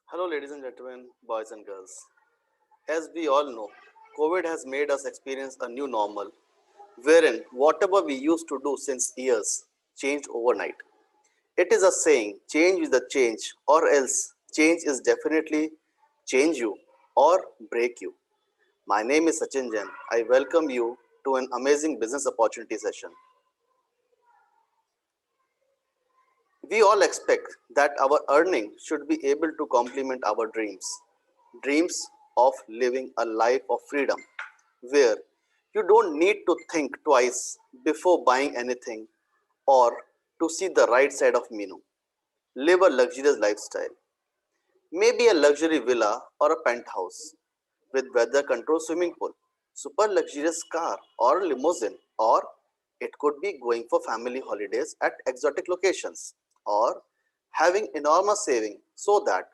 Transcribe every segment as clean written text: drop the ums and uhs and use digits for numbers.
Hello, ladies and gentlemen, boys and girls. As we all know, COVID has made us experience a new normal, wherein whatever we used to do since years changed overnight. It is a saying, change is the change, or else change is definitely change you or break you. My name is Sachin Jain. I welcome you to an amazing business opportunity session. We all expect that our earning should be able to complement our dreams of living a life of freedom, where you don't need to think twice before buying anything or to see the right side of menu. Live a luxurious lifestyle, maybe a luxury villa or a penthouse with weather controlled swimming pool, super luxurious car or limousine, or it could be going for family holidays at exotic locations, or having enormous saving so that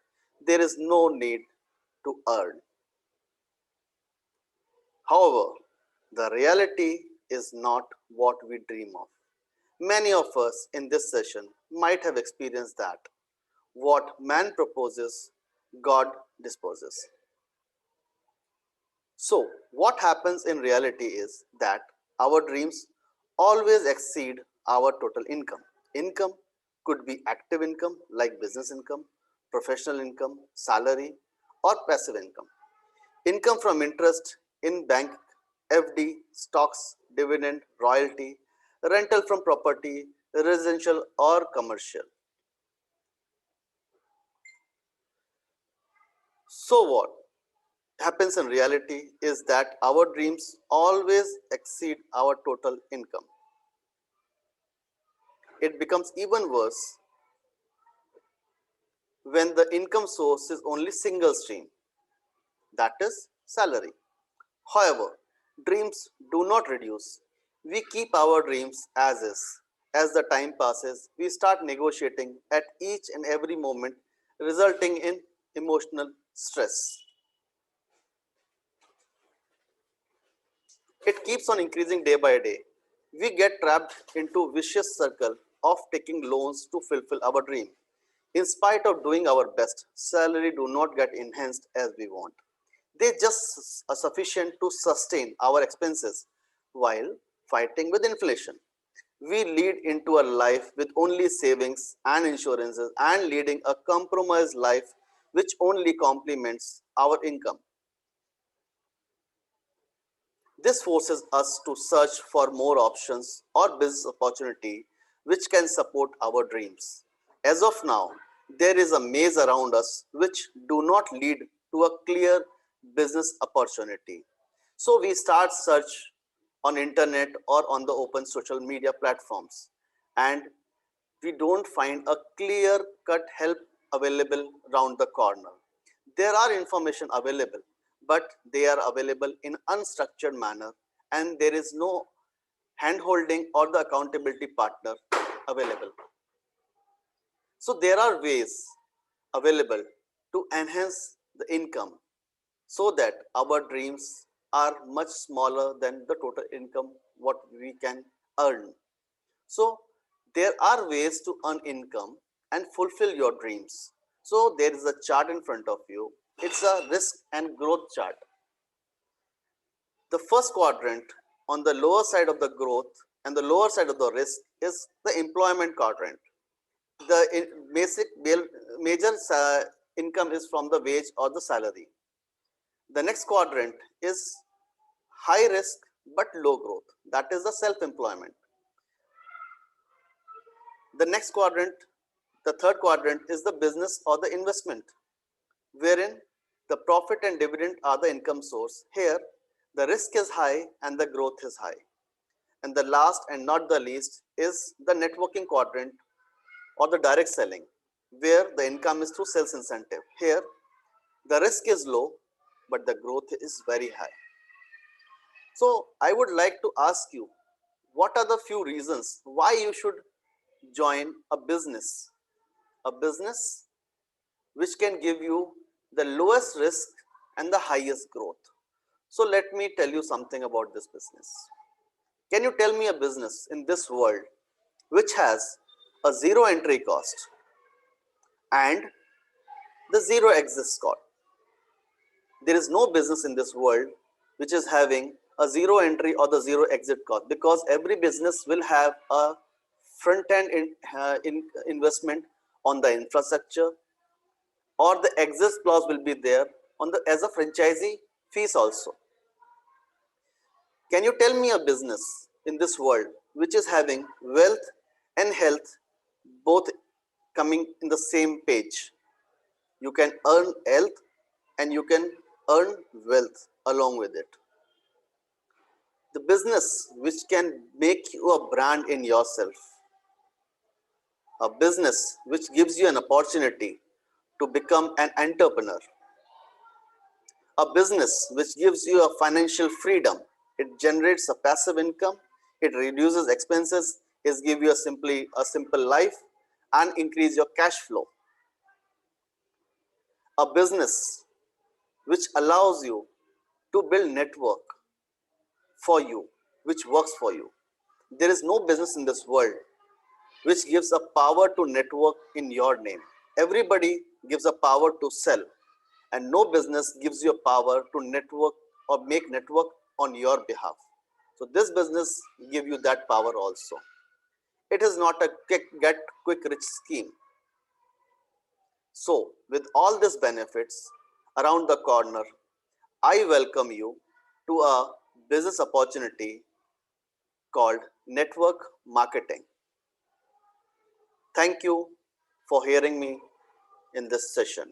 there is no need to earn. However, the reality is not what we dream of. Many of us in this session might have experienced that. What man proposes, God disposes. So, what happens in reality is that our dreams always exceed our total income. Income could be active income like business income, professional income, salary, or passive income. Income from interest in bank, FD, stocks, dividend, royalty, rental from property, residential or commercial. So, what happens in reality is that our dreams always exceed our total income. It becomes even worse when the income source is only single stream, that is salary. However, dreams do not reduce. We keep our dreams as is. As the time passes, we start negotiating at each and every moment, resulting in emotional stress. It keeps on increasing day by day. We get trapped into vicious circle of taking loans to fulfill our dream. In spite of doing our best, salary do not get enhanced as we want. They just are sufficient to sustain our expenses while fighting with inflation. We lead into a life with only savings and insurances and leading a compromised life which only complements our income. This forces us to search for more options or business opportunity which can support our dreams. As of now, there is a maze around us which do not lead to a clear business opportunity. So we start search on internet or on the open social media platforms, and we don't find a clear cut help available round the corner. There are information available, but they are available in unstructured manner, and there is no hand holding or the accountability partner available. So there are ways available to enhance the income so that our dreams are much smaller than the total income what we can earn. So there are ways to earn income and fulfill your dreams. So there is a chart in front of you. It's a risk and growth chart. The first quadrant on the lower side of the growth and the lower side of the risk is the employment quadrant. The basic major income is from the wage or the salary. The next quadrant is high risk but low growth. That is the self-employment. The next quadrant, the third quadrant, is the business or the investment, wherein the profit and dividend are the income source. Here, the risk is high and the growth is high. And the last and not the least is the networking quadrant or the direct selling, where the income is through sales incentive. Here, the risk is low, but the growth is very high. So, I would like to ask you, what are the few reasons why you should join a business? A business which can give you the lowest risk and the highest growth. So, let me tell you something about this business. Can you tell me a business in this world which has a zero entry cost and the zero exit code. There is no business in this world which is having a zero entry or the zero exit cost, because every business will have a front end investment on the infrastructure, or the exit clause will be there on the as a franchisee fees also. Can you tell me a business in this world which is having wealth and health both coming in the same page? You can earn health and you can earn wealth along with it. The business which can make you a brand in yourself, a business which gives you an opportunity to become an entrepreneur, a business which gives you a financial freedom. It generates a passive income, it reduces expenses, it gives you a simple life and increase your cash flow. A business which allows you to build network for you, which works for you. There is no business in this world which gives a power to network in your name. Everybody gives a power to sell, and no business gives you a power to network or make network on your behalf. So this business give you that power also. It is not a get quick rich scheme. So with all these benefits around the corner, I welcome you to a business opportunity called network marketing. Thank you for hearing me in this session.